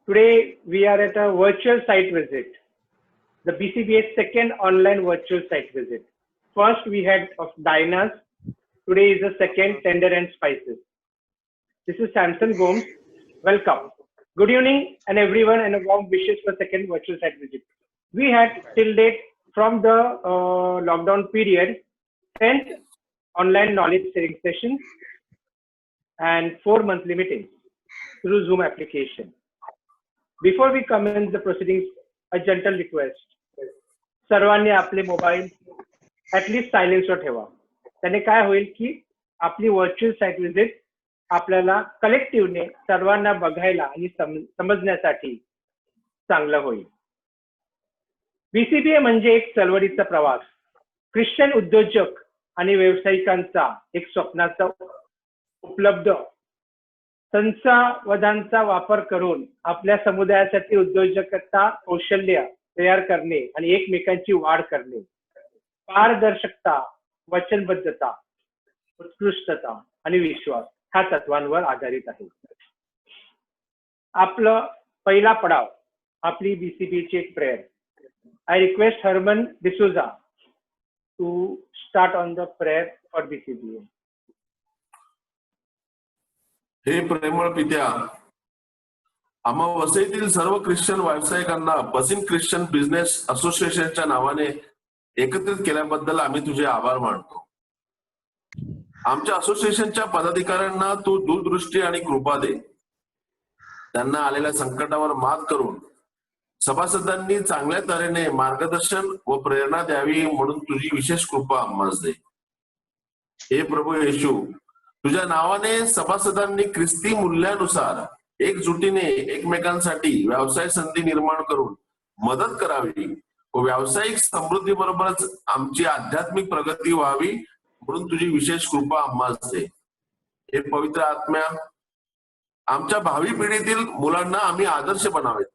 Today we are at a virtual site visit, the BCBA's second online virtual site visit. First we had of Dinas. Today is the second, Tender and Spices. This is Samson Gomes. Welcome. Good evening and everyone, and a warm wishes for second virtual site visit. We had till date from the lockdown period 10 online knowledge sharing sessions and 4 monthly meetings through Zoom application. Before we commence the proceedings, a gentle request. सर्वांनी आपले mobile at least सायलेन्सवर ठेवा. त्याने काय होईल की आपली virtual site visit आपल्याला कलेक्टिव्हने सर्वांना बघायला आणि समजण्यासाठी चांगलं होईल. बीसीबीए म्हणजे एक चळवळीचा प्रवास, ख्रिश्चन उद्योजक आणि व्यावसायिकांचा एक स्वप्नाचा उपलब्ध संसाधनांचा वापर करून आपल्या समुदायासाठी उद्योजकता कौशल्य तयार करणे आणि एकमेकांची वाढ करणे, पारदर्शकता, वचनबद्धता, उत्कृष्टता आणि विश्वास ह्या तत्वांवर आधारित आहे. आपलं पहिला पडाव आपली बीसीबीची एक prayer. I request Herman D'Souza to start on the prayer for BCBA. हे प्रेमळ पित्या, आम्हा वसईतील सर्व ख्रिश्चन व्यावसायिकांना बसिन ख्रिश्चन बिझनेस असोसिएशनच्या नावाने एकत्रित केल्याबद्दल आम्ही तुझे आभार मानतो. आमच्या असोसिएशनच्या पदाधिकाऱ्यांना तू दूरदृष्टी आणि कृपा दे. त्यांना आलेल्या संकटावर मात करून सभासदांनी चांगल्या तऱ्हेने मार्गदर्शन व प्रेरणा द्यावी म्हणून तुझी विशेष कृपा आम्हास दे. हे प्रभू येशू, तुझ्या नावाने सभासदांनी ख्रिस्ती मूल्यानुसार एकजुटीने एकमेकांसाठी व्यवसाय संधी निर्माण करून मदत करावी व व्यावसायिक समृद्धी बरोबरच आमची आध्यात्मिक प्रगती व्हावी म्हणून तुझी विशेष कृपा आम्हास दे. हे पवित्र आत्म्या, आमच्या भावी पिढीतील मुलांना आम्ही आदर्श बनावेत.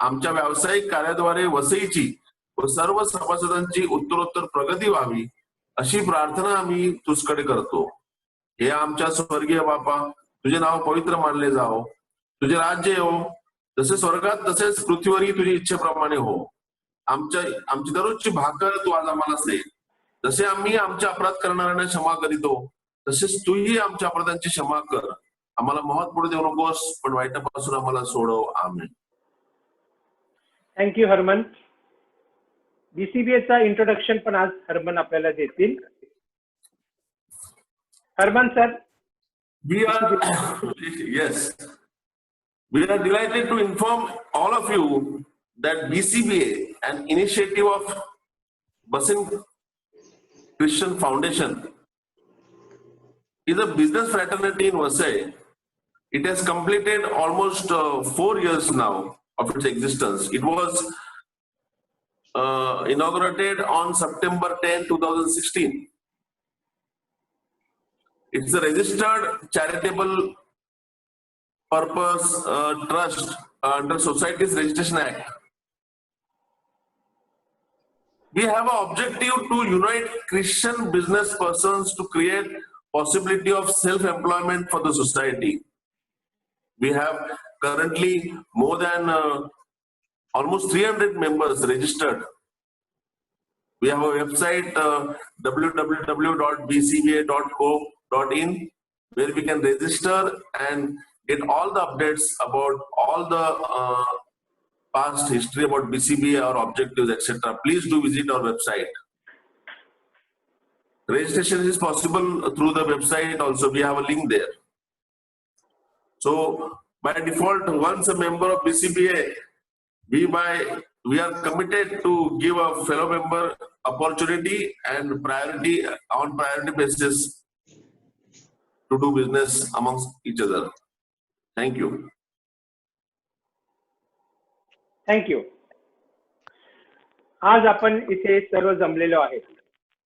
आमच्या व्यावसायिक कार्याद्वारे वसईची व सर्व सभासदांची उत्तरोत्तर प्रगती व्हावी अशी प्रार्थना आम्ही तुझकडे करतो. हे आमच्या स्वर्गीय बापा, तुझे नाव पवित्र मानले जाओ. तुझे राज्य येवो, जसे स्वर्गात तसेच पृथ्वीवरही तुझी इच्छेप्रमाणे हो. आमची दररोजची भाकर तू आज आम्हाला दे. जसे आम्ही आमच्या अपराध करणाऱ्यांना क्षमा करीतो तसेच तूही आमच्या अपराधांची क्षमा कर. आम्हाला मोहात पुढे देऊ नकोस, पण वाईटापासून आम्हाला सोडव. आमेन. थँक्यू हरमन. बीसीबीएचा इंट्रोडक्शन पण आज हरमन आपल्याला देतील. Harman sir. We are delighted to inform all of you that BCBA, an initiative of Basin Christian Foundation, is a business fraternity in Vasai. It has completed almost 4 years now of its existence. It was inaugurated on September 10, 2016. It's a registered charitable purpose trust under Societies Registration Act. We have an objective to unite Christian business persons to create possibility of self-employment for the society. We have currently more than almost 300 members registered. We have a website www.bcba.co.in where we can register and get all the updates about all the past history about BCBA, our objectives, etc. Please do visit our website. Registration is possible through the website also. We have a link there. So by default, once a member of BCBA, we are committed to give a fellow member opportunity and priority on priority basis to do business amongst each other. Thank you. Thank you. आज आपण इथे सर्व जमलेलो आहे.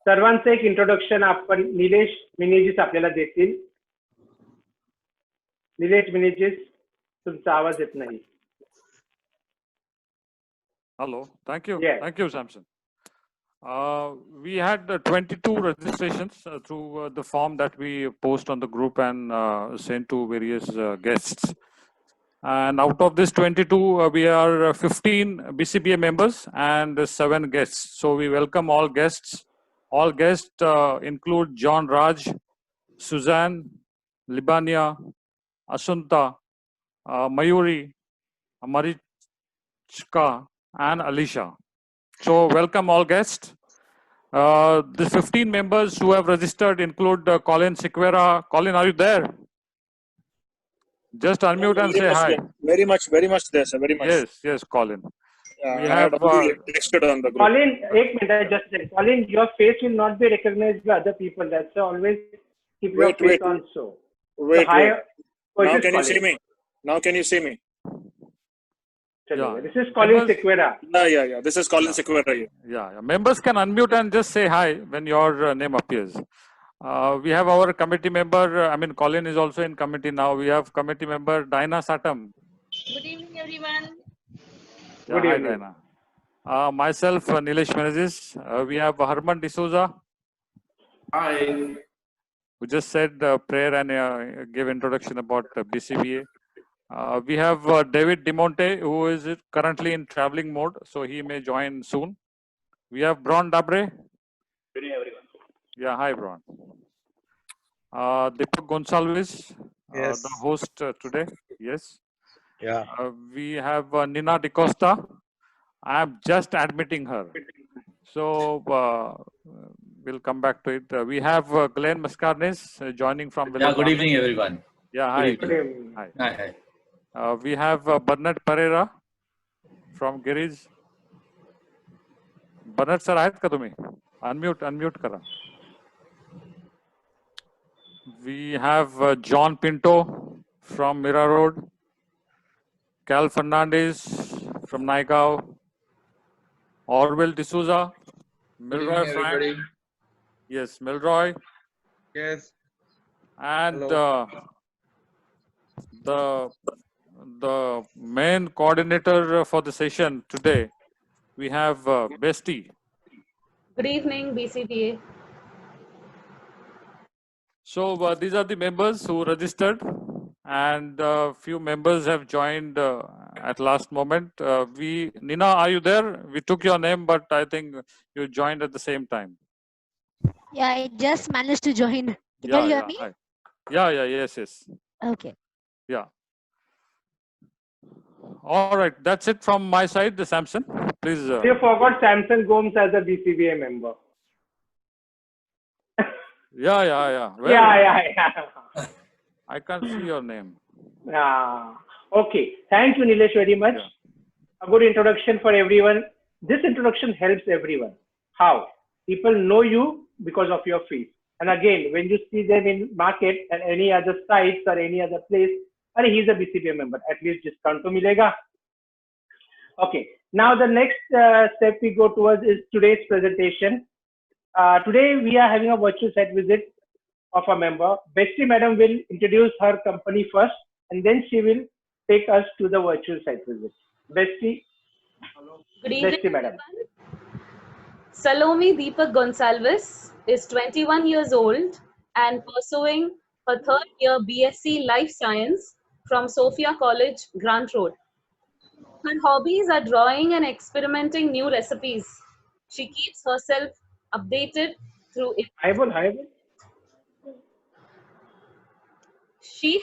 सर्वांचं एक introduction आपण निलेश मिनेजिस आपल्याला देतील. निलेश मिनेजिस, तुमचा आवाज येत नाही. Hello. Thank you. Yeah. Thank you, Samson. We had 22 registrations through the form that we post on the group and send to various guests. And out of this 22, we are 15 BCBA members and 7 guests. So we welcome all guests. All guests include John Raj, Suzanne, Libania, Asunta, Mayuri, Marichka, and Alicia. So welcome all guests. The 15 members who have registered include Colin Sequeira. Colin, are you there? Just unmute and say hi. Very much there, sir. Very much. Yes, Colin. We I have, had already texted on the group. Colin, एक minute, just a second. Colin, your face will not be recognized by other people. That's why always keep your Wait, face wait. on show. Wait, So, hi, wait. who is Now this can you Colin? see me? Now can you see me? चलिए, Yeah. This is Colin Members- Sequeira. Yeah. This is Colin Sequeira here. Yeah. Members can unmute and just say hi when your name appears. We have our committee member, Colin is also in committee now. We have committee member Dinah Satam. Good evening, everyone. Yeah, Good hi, evening. Dinah. Myself, Nilesh Menezes. We have Harman D'Souza, Hi. who just said prayer and gave introduction about BCBA. We have David DeMonte, who is currently in traveling mode, so he may join soon. We have Braun Dabre. Good evening, everyone. Yeah, hi, Braun. Deepak Gonsalves, Yes. the host today. Yes. Yeah. We have Nina DeCosta. I am just admitting her. So we'll come back to it. We have Glenn Mascarenhas joining from Yeah, good Villanova. evening, everyone. Yeah, hi. Good Good evening. Hi. Hi. We have Bernard Pereira from Giriz. Bernard sir, आहेत का तुम्ही? Unmute करा. We have John Pinto from Mira Road. Cal Fernandez from Naigao. Orwell D'Souza. Milroy Frank. Yes, Milroy. Yes. And Hello. the main coordinator for the session today, we have Bestie. Good evening, BCBA. So these are the members who registered, and few members have joined at last moment. Nina, are you there? We took your name, but I think you joined at the same time. Yeah, I just managed to join. Can you hear me? Hi. Yeah, yes. Okay. Yeah. All right, that's it from my side. The Samson, please. You forgot Samson Gomes as a BCBA member. Yeah. Well, Yeah. I can't see your name. Okay. Thank you, Nilesh, very much. Yeah. A good introduction for everyone. This introduction helps everyone. How? People know you because of your face. And again, when you see them in market and any other sites or any other place, he's a BCBA member. At least discount to milega. Okay. Now the next step we go towards is today's presentation. Today we are having a virtual site visit of a member. Bestie Madam will introduce her company first, and then she will take us to the virtual site visit. Bestie, Good evening, Bestie Madam. everyone. Salome Deepak Gonsalves is 21 years old and pursuing her third year BSc Life Science from Sophia College, Grant Road. Her hobbies are drawing and experimenting new recipes. She keeps herself updated through it. Highball. She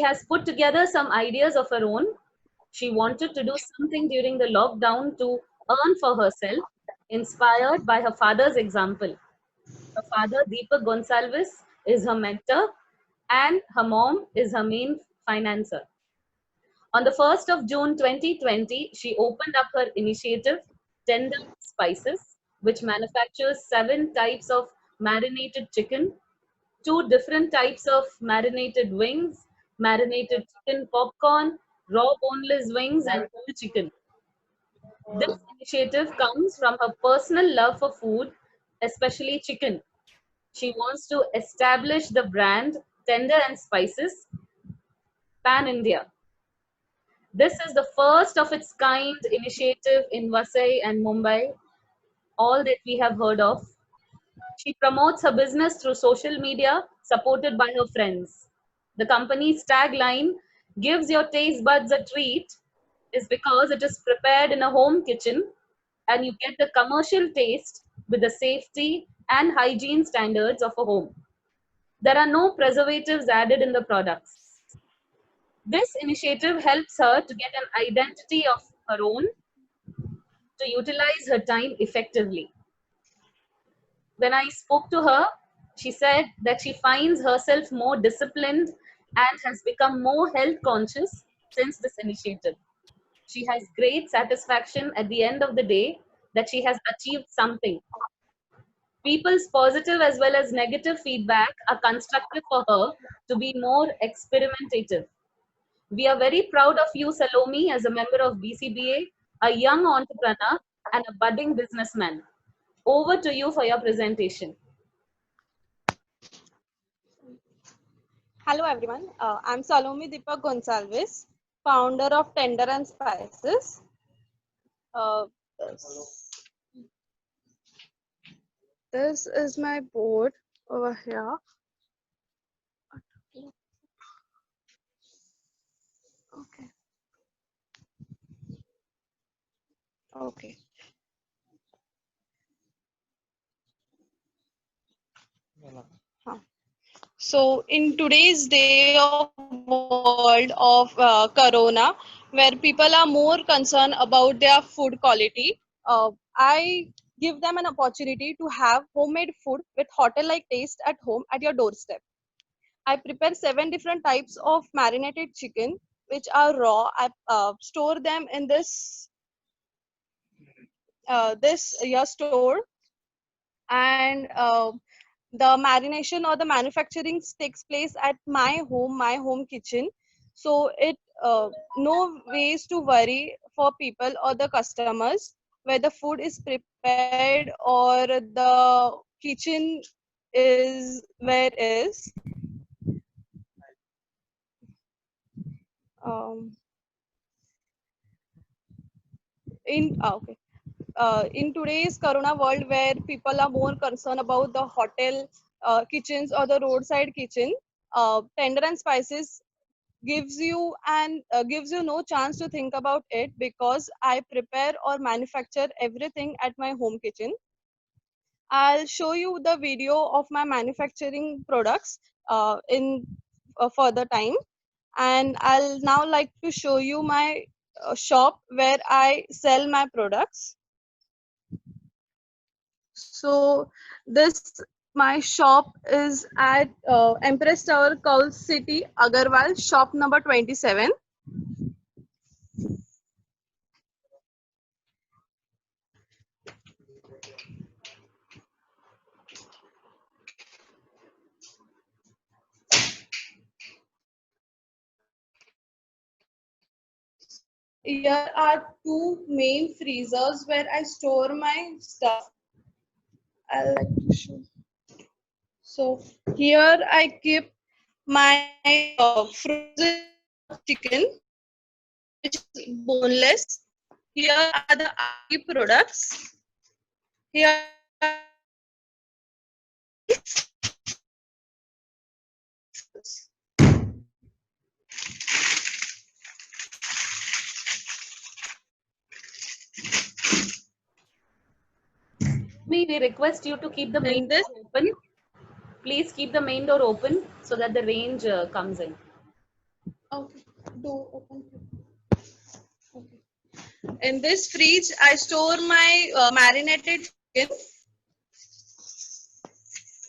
has put together some ideas of her own. She wanted to do something during the lockdown to earn for herself, inspired by her father's example. Her father, Deepak Gonsalves, is her mentor, and her mom is her main financer. On the 1st of June 2020, she opened up her initiative, Tender Spices, which manufactures 7 types of marinated chicken, 2 different types of marinated wings, marinated chicken popcorn, raw boneless wings, and whole chicken. This initiative comes from her personal love for food, especially chicken. She wants to establish the brand Tender and Spices pan-India. This is the first of its kind initiative in Vasai and Mumbai, all that we have heard of. She promotes her business through social media, supported by her friends. The company's tagline gives your taste buds a treat is because it is prepared in a home kitchen and you get the commercial taste with the safety and hygiene standards of a home. There are no preservatives added in the products. This initiative helps her to get an identity of her own to utilize her time effectively. When I spoke to her, she said that she finds herself more disciplined and has become more health conscious since this initiative. She has great satisfaction at the end of the day that she has achieved something. People's positive as well as negative feedback are constructive for her to be more experimentative. We are very proud of you, Salome, as a member of BCBA, a young entrepreneur and a budding businessman. Over to you for your presentation. Hello everyone, I'm Salome Deepak Gonsalves, founder of Tender and Spices. This is my board over here. Okay. Okay. So in today's day of world of Corona, where people are more concerned about their food quality, I give them an opportunity to have homemade food with hotel-like taste at home at your doorstep. I prepare 7 different types of marinated chicken, which are raw. I store them in this store, and the marination or the manufacturing takes place at my home kitchen. So it no ways to worry for people or the customers where the food is prepared or the kitchen is where it is. Um, in today's Corona world, where people are more concerned about the hotel kitchens or the roadside kitchen, Tender and Spices gives you no chance to think about it, because I prepare or manufacture everything at my home kitchen. I'll show you the video of my manufacturing products in further time, and I'll now like to show you my shop where I sell my products. So this my shop is at Empress Tower, Kaul City, Agarwal, shop number 27. Here are 2 main freezers where I store my stuff. I'll like to show. So here I keep my frozen chicken, which is boneless. Here are the RP products. Here We request you to keep the main door open. Please keep the main door open so that the range comes in. Okay, door open. Okay. In this fridge, I store my marinated chicken.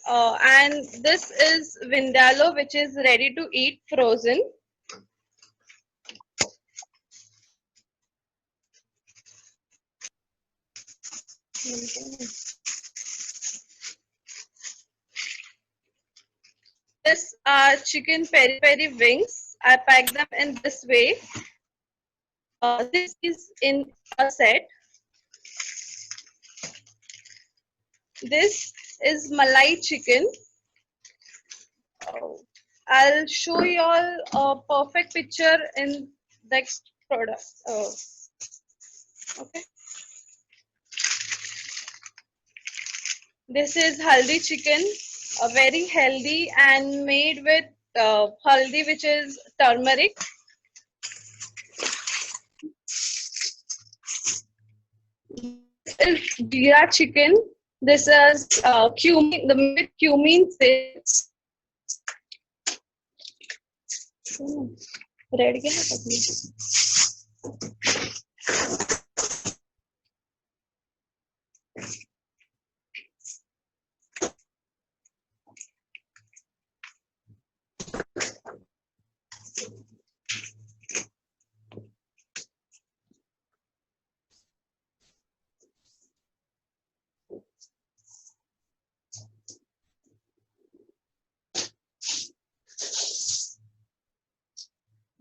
And this is Vindaloo, which is ready to eat frozen. This are chicken peri peri wings. I pack them in this way. This is in a set. This is Malai chicken. I'll show you all a perfect picture in next product. Okay. This is haldi chicken, very healthy and made with haldi, which is turmeric. is jeera chicken. This is cumin, the with cumin seeds. Red क्या है पता नहीं.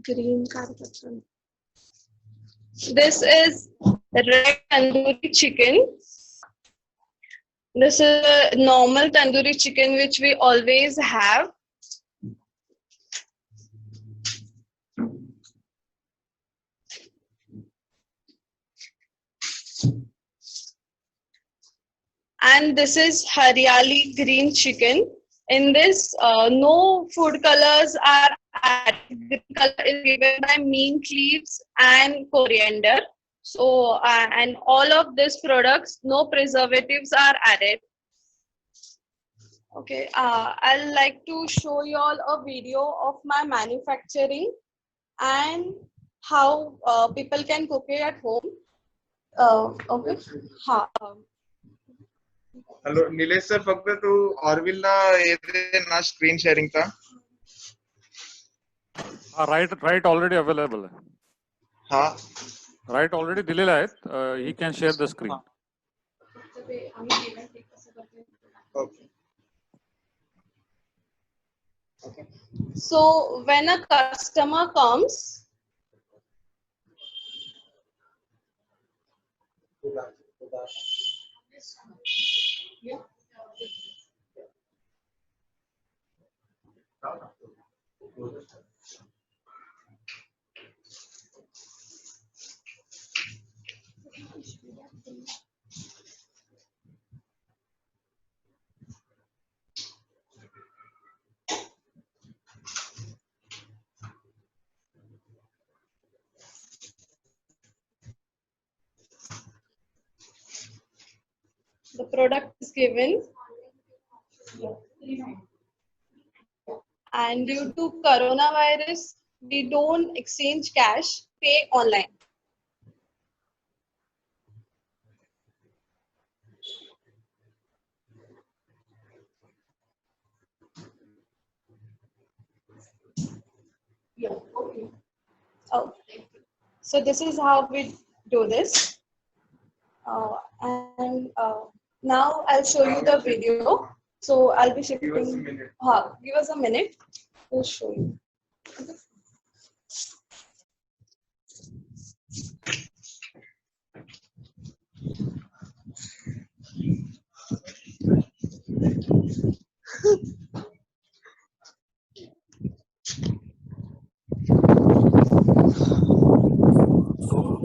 Green carpet. This is red tandoori chicken. This is a normal tandoori chicken which we always have. And this is Haryali green chicken. In this, no food colors are added. Green color is given by mint leaves and coriander. So, and all of these products, no preservatives are added. Okay, I'd like to show you all a video of my manufacturing and how people can cook it at home. Okay. Hello Nilesh sir, फक्त तू ऑरविलला येते ना screen शेअरिंगचा. Right already available. हा Right already दिलेला आहे. He can share the screen. Okay. So when a customer comes, the product is given, and due to coronavirus, we don't exchange cash, pay online. Oh, so this is how we do this. Now I'll show you the video. So I'll be shifting. Give us a minute. Give us a minute. We'll show you. Okay.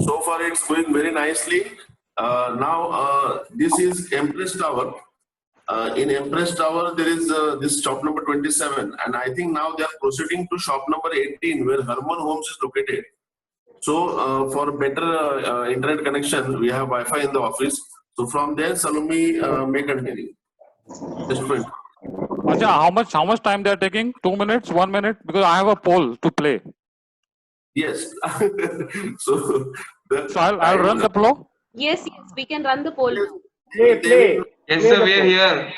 So far it's going very nicely. Now this is Empress Tower. In Empress Tower there is this shop number 27, and I think now they are proceeding to shop number 18 where Herman Homes is located. So for better internet connection, we have Wi-Fi in the office. So from there Salome may continue. Just a minute. Acha, how much time they are taking? 2 minutes, 1 minute? Because I have a poll to play. Yes. So I'll run the poll. Yes, we can run the poll now. Play. Yes, Play sir, the we are poll. here.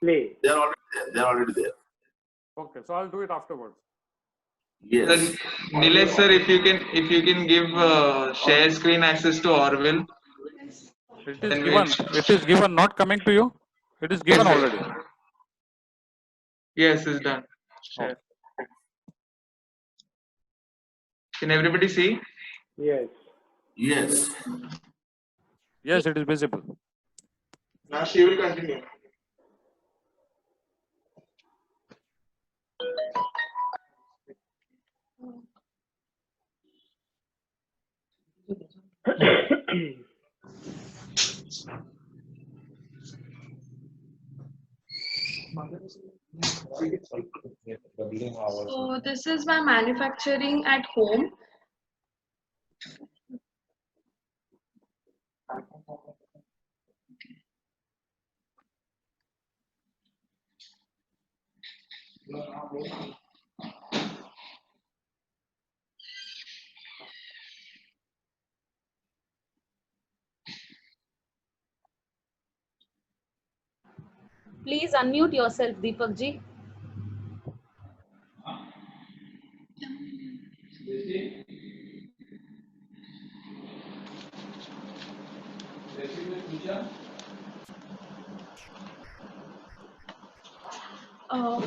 Play. They are already there. They are already there. Okay, so I'll do it afterwards. Yes. Sir, Nilesh sir, if you can give share screen access to Orville. It is Then given. wait. It is given, not coming to you. It is given already. Yes, it's done. Share. Can everybody see? Yes. Yes. Yes, it is visible. Now she will continue. So this is my manufacturing at home. Please unmute yourself, Deepak ji.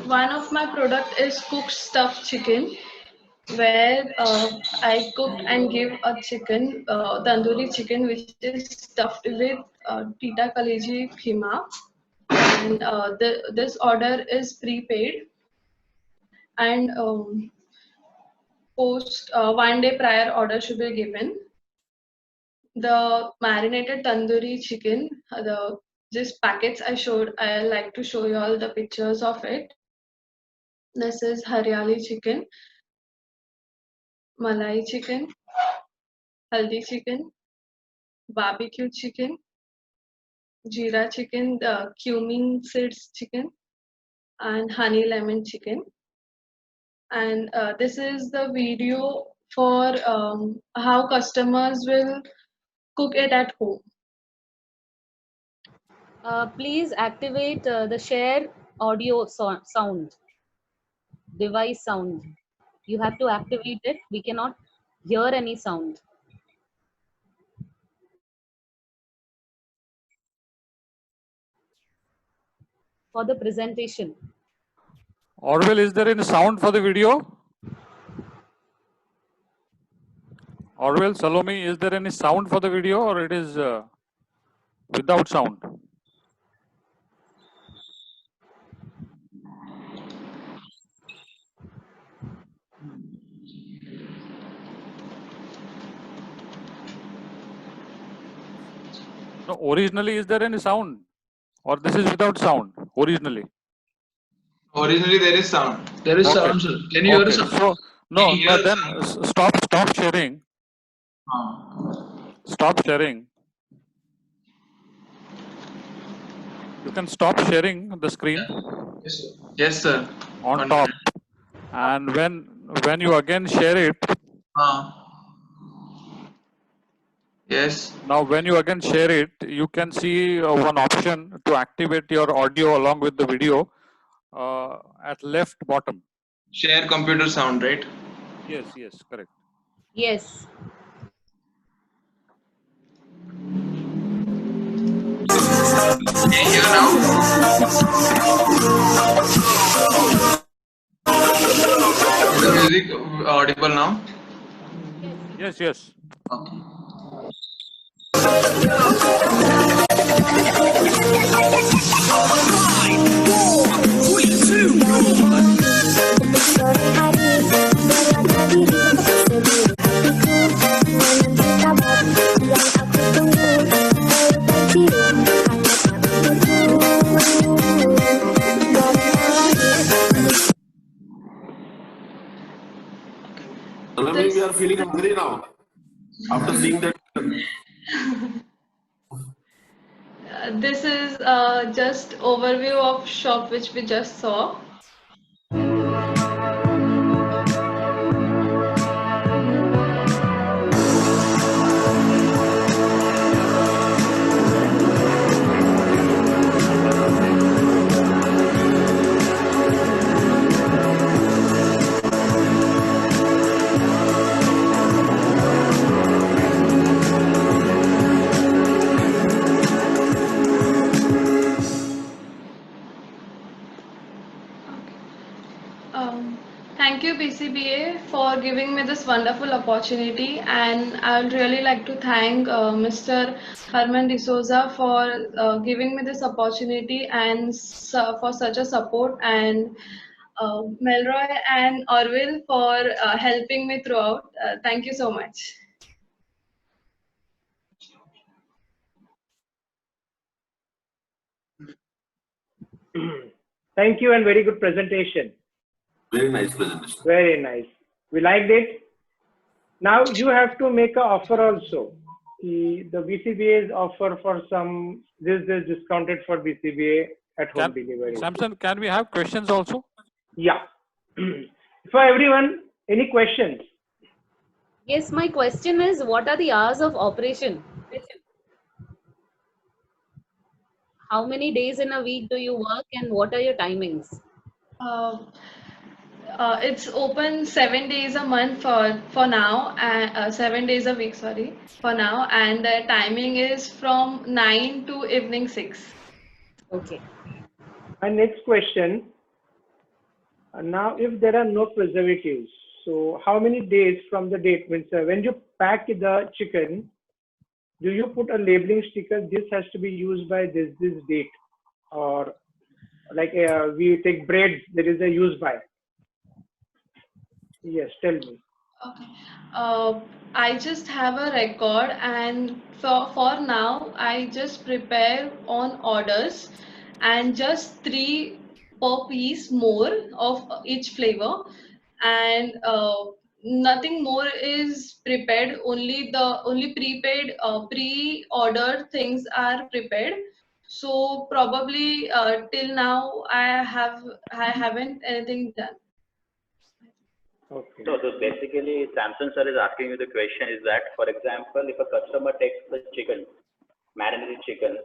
One of my product is cooked stuffed chicken, where I cooked and give a chicken, tandoori chicken, which is stuffed with Tita Kaleji Khima. And this order is prepaid, and post 1 day prior order should be given. The marinated tandoori chicken, just packets I showed, I like to show you all the pictures of it. This is Haryali chicken, Malai chicken, Haldi chicken, barbecue chicken, Jeera chicken, the cumin seeds chicken, and honey lemon chicken. And this is the video for how customers will cook it at home. Please activate the share audio sound, device sound. You have to activate it. We cannot hear any sound. For the presentation. Orwell, is there any sound for the video? Orwell, Salome, is there any sound for the video, or it is without sound? No, originally, is there any sound? Or this is without sound, originally? Originally, there is sound. There is Okay. sound, sir. Can you hear the Okay, sound? so, no, Can you no, hear then stop sharing. Stop sharing. You can stop sharing the screen Yes, sir. Yes, sir. on 1 top. minute. And when you again share it, Yes. now when you again share it, you can see one option to activate your audio along with the video at left bottom. Share computer sound, right? Yes, correct. Yes. Can you hear now? Is the music audible now? Yes. Okay. Salome, we are feeling hungry now after seeing that. This is just overview of shop which we just saw. Thank you, BCBA, for giving me this wonderful opportunity, and I would really like to thank Mr. Herman D'Souza for giving me this opportunity and for such a support, and Melroy and Orville for helping me throughout. Thank you so much. Thank you, and very good presentation. Very nice presentation. Very nice. We liked it. Now you have to make an offer also. The BCBA's offer for some, this is discounted for BCBA at home delivery. Samson, can we have questions also? Yeah. For everyone, any questions? Yes, my question is, what are the hours of operation? How many days in a week do you work and what are your timings? Uh, it's open 7 days a month for now, and 7 days a week, sorry, for now, and the timing is from 9 to evening 6. Okay. My next question. Now, if there are no preservatives, so how many days from the date when you pack the chicken, do you put a labeling sticker? This has to be used by this date, or like we take bread, there is a use by. Yes, tell me. Okay. I just have a record, and for now, I just prepare on orders, and just 3 per piece more of each flavor, and nothing more is prepared. Only prepaid pre-ordered things are prepared. So probably till now, I haven't anything done. Okay. So basically, Samson sir is asking you the question is that, for example, if a customer takes the chicken, marinated chicken,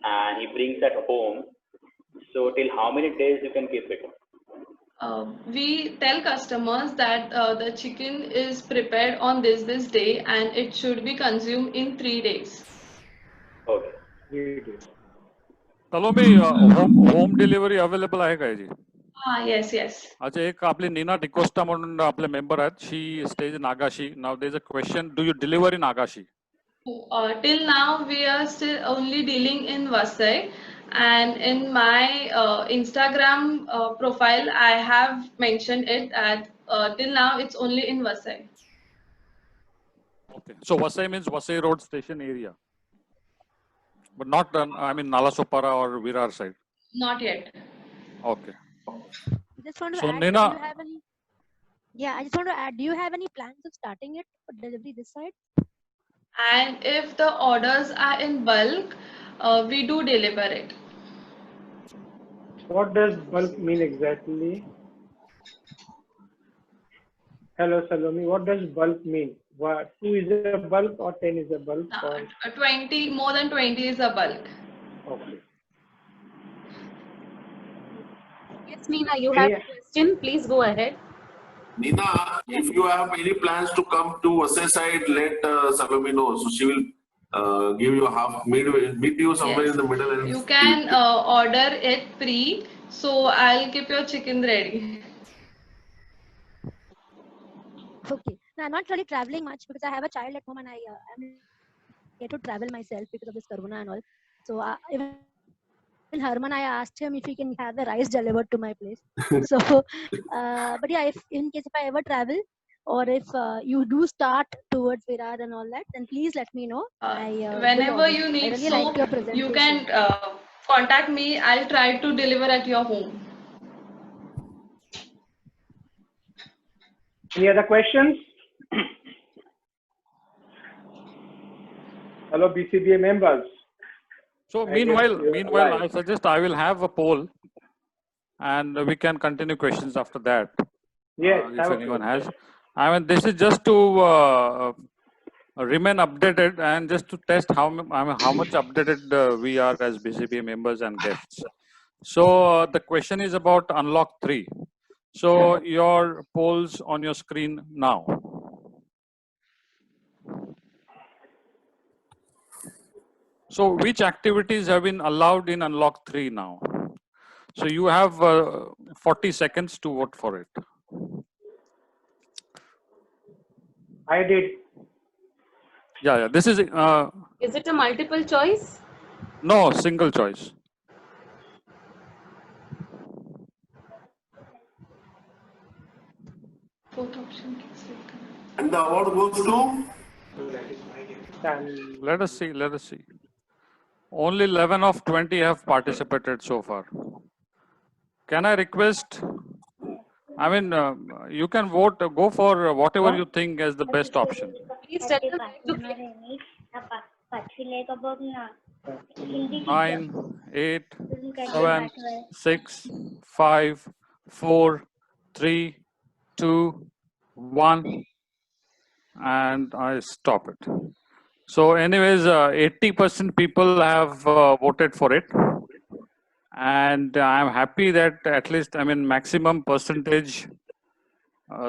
and he brings at home, so till how many days you can keep it? We tell customers that the chicken is prepared on this day and it should be consumed in 3 days. Okay. Salome, home delivery available आहे का याची? Yes, yes. अच्छा, एक आपली नीना डिकोस्टा म्हणून आपले member आहेत. शी स्टेज नागाशी. Now there is a question, do you deliver in Nagashi? Till now we are still only dealing in Vasai, and in my Instagram profile I have mentioned it that till now it's only in Vasai. Okay. So Vasai means Vasai Road Station area, but not I mean Nalasopara or Virar side. Not yet. Okay. Just want to So add, Nina, do you have any? Yeah, I just want to add. Do you have any plans of starting it for delivery this side? And if the orders are in bulk, we do deliver it. What does bulk mean exactly? Hello, Salome. What does bulk mean? What, 2 is a bulk or 10 is a bulk? Or... 20, more than 20 is a bulk. Okay. Yes, Nina, you have a question. Please go ahead. Nina, if you have any plans to come to Vasai side, let Salome know. So she will give you meet you somewhere in the middle. And you can order it pre, so I'll keep your chicken ready. Okay. No, I'm not really traveling much because I have a child at home and I'm here to travel myself because of this corona and all. So even Herman, I asked him if he can have the rice delivered to my place. So, but yeah, in case if I ever travel or if you do start towards Virar and all that, then please let me know. Whenever you need really soap, like you can contact me. I'll try to deliver at your home. Any other questions? Hello, BCBA members. So meanwhile, I suggest I will have a poll, and we can continue questions after that. Yes, if anyone has. I mean, this is just to remain updated and just to test how much updated we are as BCBA members and guests. So the question is about Unlock 3. So your polls on your screen now. So which activities have been allowed in Unlock 3 now? So you have 40 seconds to vote for it. I did. Yeah. This is. Is it a multiple choice? No, single choice. Both options. And the award goes to? Let us see. Only 11 of 20 have participated so far. Can I request? I mean, you can vote, go for whatever you think is the best option. Please tell them to 9, 8, 7, 6, 5, 4, 3, 2, 1, and I stop it. So anyways, 80% people have voted for it. And I'm happy that at least, I mean, maximum percentage,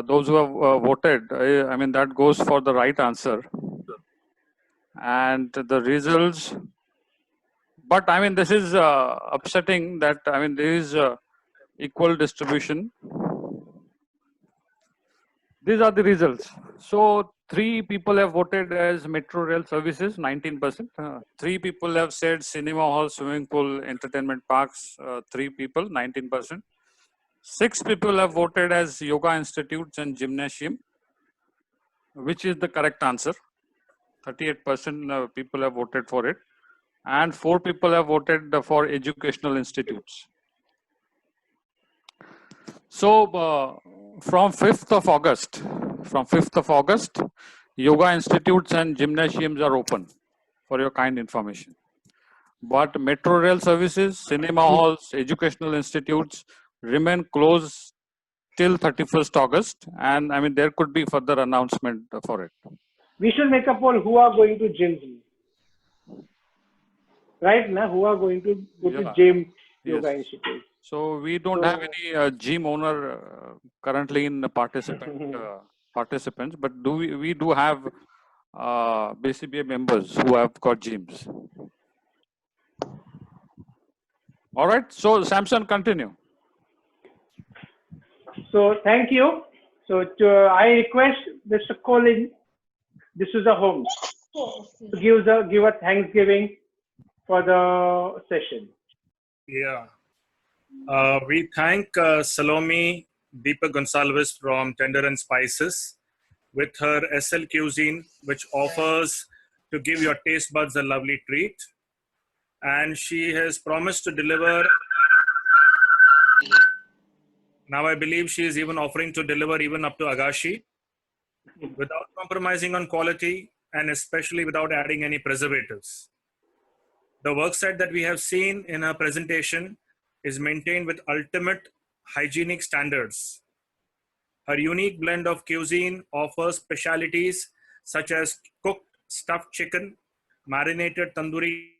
those who have voted, I mean, that goes for the right answer. And the results, but I mean, this is upsetting that, I mean, there is equal distribution. These are the results. So 3 people have voted as metro rail services, 19%. 3 people have said cinema hall, swimming pool, entertainment parks, 3 people, 19%. 6 people have voted as yoga institutes and gymnasium, which is the correct answer. 38% people have voted for it. And 4 people have voted for educational institutes. So from 5th of August, yoga institutes and gymnasiums are open, for your kind information. But metro rail services, cinema halls, educational institutes remain closed till 31st August. And I mean, there could be further announcement for it. We should make a poll who are going to gyms. Right now, who are going to go to gym, yoga institute. So we don't have any gym owner currently in the participants, but we do have BCBA members who have got gyms. All right. So Samson, continue. So thank you. So I request Mr. Colin, this is a home, to give a Thanksgiving for the session. Yeah. We thank Salome Deepa Gonsalves from Tender and Spices with her SL Cuisine, which offers to give your taste buds a lovely treat. And she has promised to deliver. Now I believe she is even offering to deliver even up to Agashi without compromising on quality and especially without adding any preservatives. The work site that we have seen in her presentation is maintained with ultimate hygienic standards. Her unique blend of cuisine offers specialities such as cooked stuffed chicken, marinated tandoori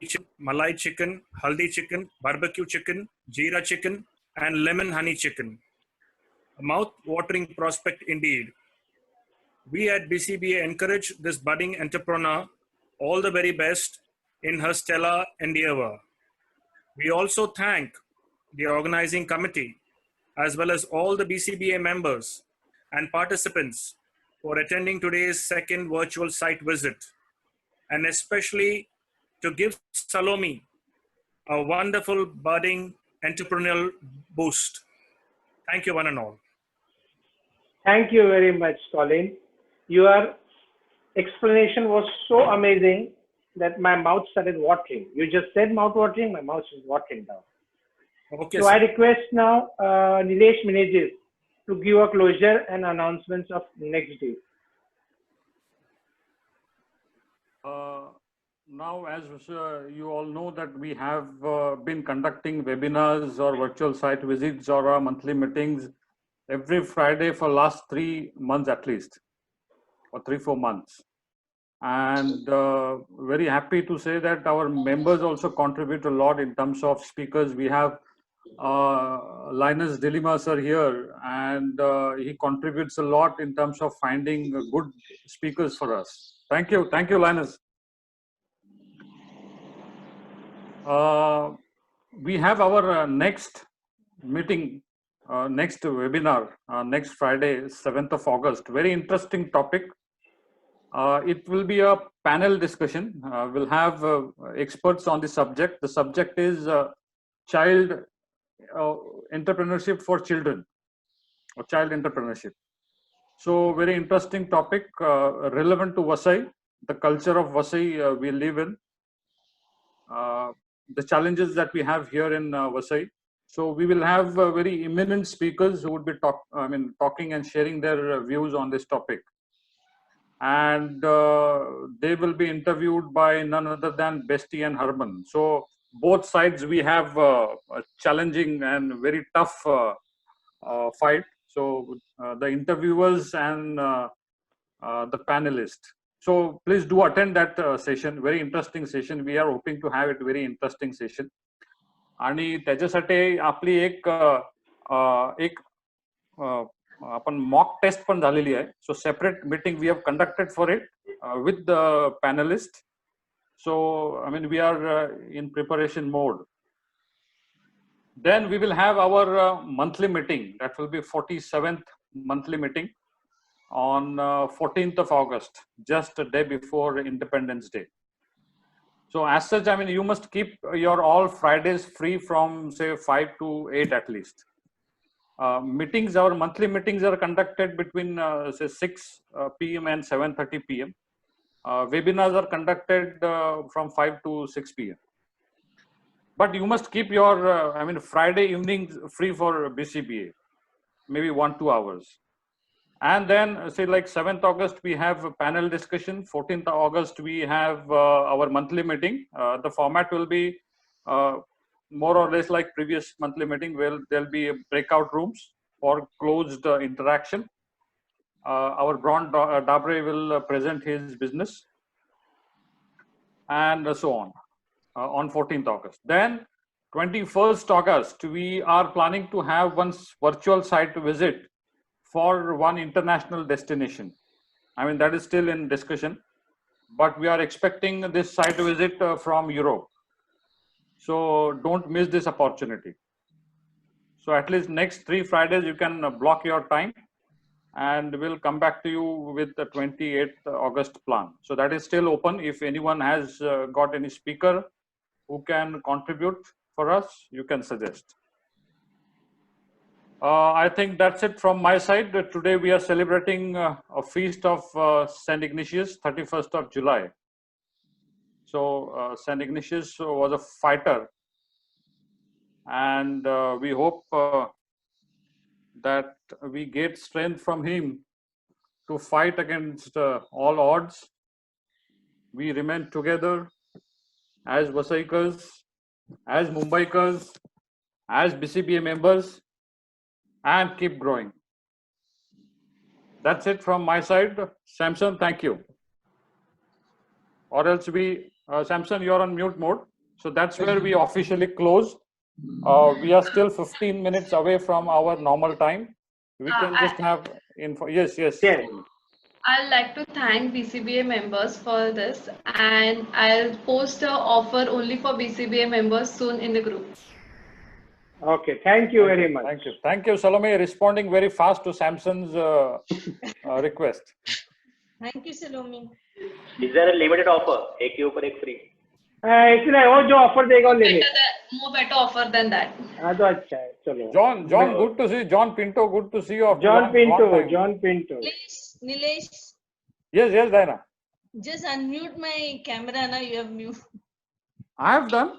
chicken, malai chicken, haldi chicken, barbecue chicken, jeera chicken, and lemon honey chicken. A mouth-watering prospect indeed. We at BCBA encourage this budding entrepreneur all the very best in her stellar endeavor. We also thank the organizing committee as well as all the BCBA members and participants for attending today's second virtual site visit, and especially to give Salome a wonderful budding entrepreneurial boost. Thank you, one and all. Thank you very much, Colin. Your explanation was so amazing that my mouth started watering. You just said mouth watering, my mouth is watering now. Okay, so I request now Nilesh Menezes to give a closure and announcements of next day. Now, as you all know that we have been conducting webinars or virtual site visits or our monthly meetings every Friday for last 3 months at least, or 3-4 months. And very happy to say that our members also contribute a lot in terms of speakers. We have Linus Dilima sir here, and he contributes a lot in terms of finding good speakers for us. Thank you, Linus. We have our next meeting, next webinar, next Friday, 7th of August. Very interesting topic. It will be a panel discussion. We'll have experts on the subject. The subject is child entrepreneurship for children, or child entrepreneurship. So very interesting topic, relevant to Vasai, the culture of Vasai we live in, the challenges that we have here in Vasai. So we will have very eminent speakers who would be talking and sharing their views on this topic. And they will be interviewed by none other than Besti and Harman. So both sides we have a challenging and very tough fight. So the interviewers and the panelists. So please do attend that session. Very interesting session. We are hoping to have it very interesting session. आणि त्याच्यासाठी आपली एक आपण mock test पण झालेली आहे. So separate meeting we have conducted for it with the panelist. So I mean we are in preparation mode. Then we will have our monthly meeting. That will be 47th monthly meeting on 14th of August, just a day before Independence Day. So as such, I mean, you must keep your all Fridays free from say 5 to 8 at least. Meetings, our monthly meetings are conducted between say 6 p.m. and 7:30 p.m. Webinars are conducted from 5 to 6 p.m. But you must keep your, I mean, Friday evenings free for BCBA, maybe 1-2 hours. And then say like 7th August, we have a panel discussion. 14th August, we have our monthly meeting. The format will be more or less like previous monthly meeting, where there'll be breakout rooms for closed interaction. Our Braun Dabre will present his business and so on 14th August. Then 21st August, we are planning to have one virtual site visit for one international destination. I mean, that is still in discussion, but we are expecting this site visit from Europe. So don't miss this opportunity. So at least next 3 Fridays, you can block your time, and we'll come back to you with the 28th August plan. So that is still open. If anyone has got any speaker who can contribute for us, you can suggest. I think that's it from my side. Today we are celebrating a feast of St. Ignatius, 31st of July. So St. Ignatius was a fighter, and we hope that we get strength from him to fight against all odds. We remain together as Vasaikars, as Mumbaikars, as BCBA members, and keep growing. That's it from my side. Samson, thank you. Or else Samson, you're on mute mode. So that's where we officially close. We are still 15 minutes away from our normal time. We can just have info. Yes. I'd like to thank BCBA members for this, and I'll post an offer only for BCBA members soon in the group. Okay, thank you very much. Thank you, Salome, responding very fast to Samson's request. Thank you, Salome. Is there a limited offer? एक के ऊपर एक free. ऐसे नहीं, वो जो offer देगा ले ले. More better offer than that. हाँ तो अच्छा है, चलो. John, good to see. John Pinto, good to see you. John Pinto. Nilesh. Yes, Diana. Just unmute my camera now. You have mute. I have done.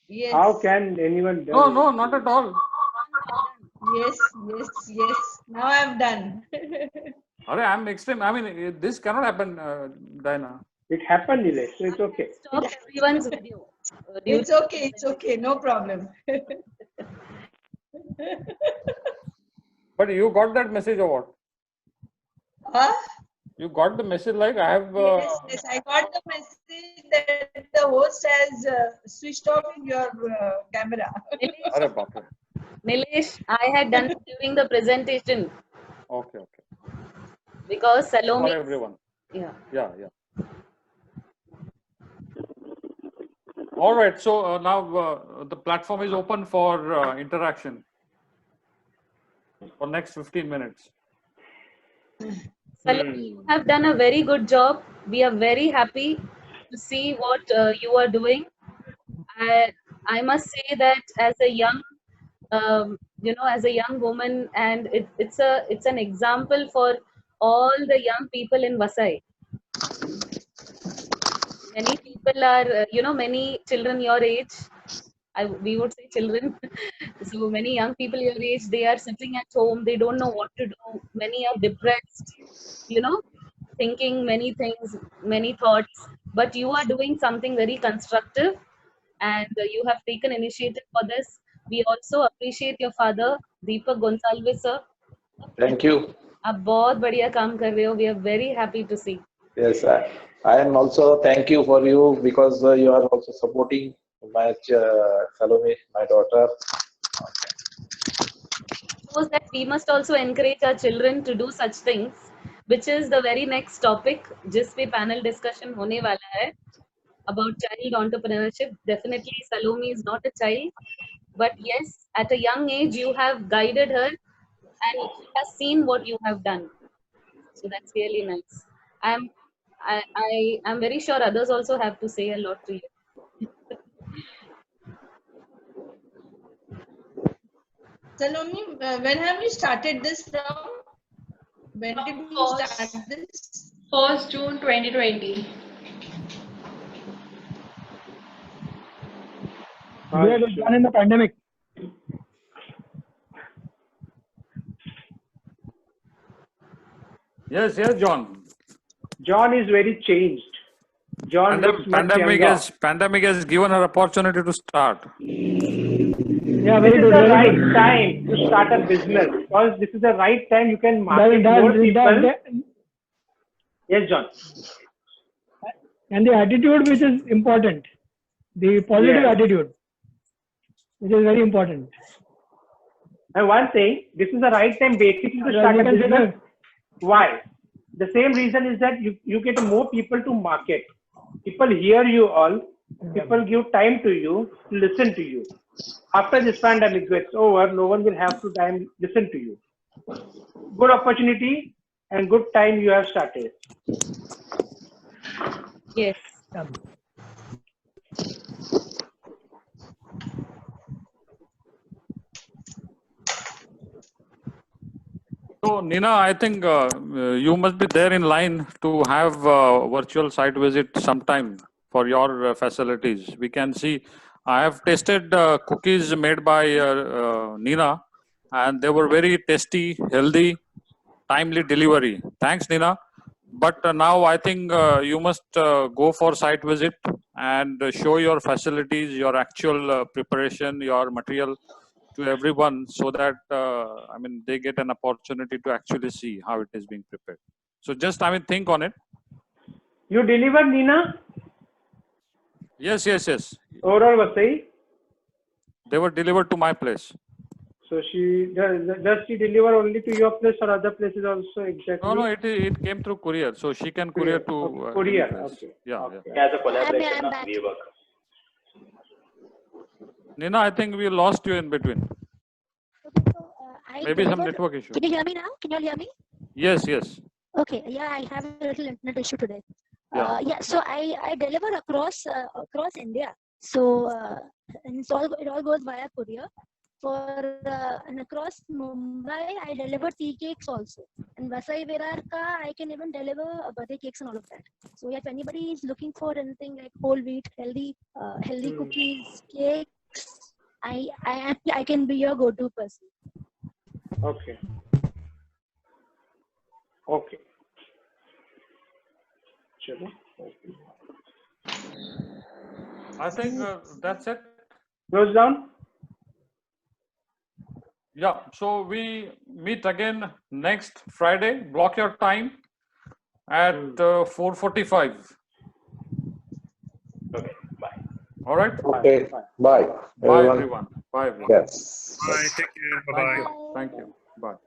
Yes. How can anyone do? No, not at all. Yes. Now I'm done. I'm extreme. I mean, this cannot happen, Diana. It happened, Nilesh, so it's okay. Stop everyone's video. It's okay. No problem. But you got that message or what? Huh? You got the message like I have. Yes, I got the message that the host has switched off your camera. Nilesh, I had done it during the presentation. Okay. Because Salome. For everyone. Yeah. All right. So now the platform is open for interaction for next 15 minutes. Salome, you have done a very good job. We are very happy to see what you are doing. I must say that as a young, as a young woman, and it's an example for all the young people in Vasai. Many people are, many children your age. We would say children. So many young people your age, they are sitting at home. They don't know what to do. Many are depressed, thinking many things, many thoughts. But you are doing something very constructive. and you have taken initiative for this. We also appreciate your father, Deepak Gonsalves sir. Thank you. आप बहुत बढ़िया काम कर रहे हो. We are very happy to see. Yes, I am also thank you for you because you are also supporting my Salome, my daughter. Shows that we must also encourage our children to do such things, which is the very next topic जिस पे panel discussion होने वाला है about child entrepreneurship. Definitely Salome is not a child, but yes, at a young age you have guided her and she has seen what you have done. So that's really nice. I'm very sure others also have to say a lot to you. Salome, when have you started this from? When did you start this? 1st June 2020. We had done in the pandemic. Yes, John. John is very changed. John looks much younger. Pandemic has given her opportunity to start. Yeah, This very is good. the Very right good. time to start a business because this is the right time you can market more people. Yes, John. And the attitude which is important, the positive Yes. attitude, which is very important. And one thing, this is the right time basically to Yeah, start you a can say business. that. Why? The same reason is that you get more people to market. People hear you all. People give time to you, to listen to you. After this pandemic gets over, no one will have to time listen to you. Good opportunity and good time you have started. Yes. So, Nina, I think you must be there in line to have virtual site visit sometime for your facilities. We can see, I have tasted cookies made by Nina, and they were very tasty, healthy, timely delivery. Thanks, Nina. But now I think you must go for site visit and show your facilities, your actual preparation, your material to everyone, so that they get an opportunity to actually see how it is being prepared. So just think on it. You deliver, Nina? Yes. Overall, Vasai? They were delivered to my place. So does she deliver only to your place or other places also exactly? No, it came through courier, so she can courier to Okay. Courier. any place. Okay. Yeah. As a collaboration of WeWork. Nina, I think we lost you in between. Maybe some network issue. Can you hear me now? Can you all hear me? Yes. Okay. Yeah, I have a little internet issue today. Yeah. So I deliver across India. So and it all goes via courier. And across Mumbai, I deliver tea cakes also. And Vasai Virar I can even deliver birthday cakes and all of that. So if anybody is looking for anything like whole wheat, healthy cookies, cakes, I can be your go-to person. Okay. Chalo. I think that's it. Close down. Yeah, so we meet again next Friday. Block your time at 4:45. Okay, bye. All right? Okay. Bye. Bye, everyone. Bye, everyone. Yes. Bye. Take care. Bye-bye. Thank you. Bye.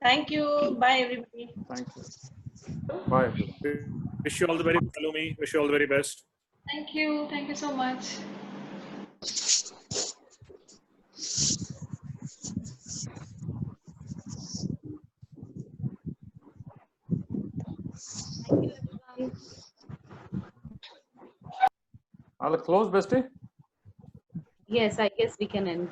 Thank you. Bye, everybody. Thank you. Bye, everyone. Wish you all the very best, Salome. Wish you all the very best. Thank you. Thank you so much. Thank you, everyone. I'll close, Bestie. Yes, I guess we can end.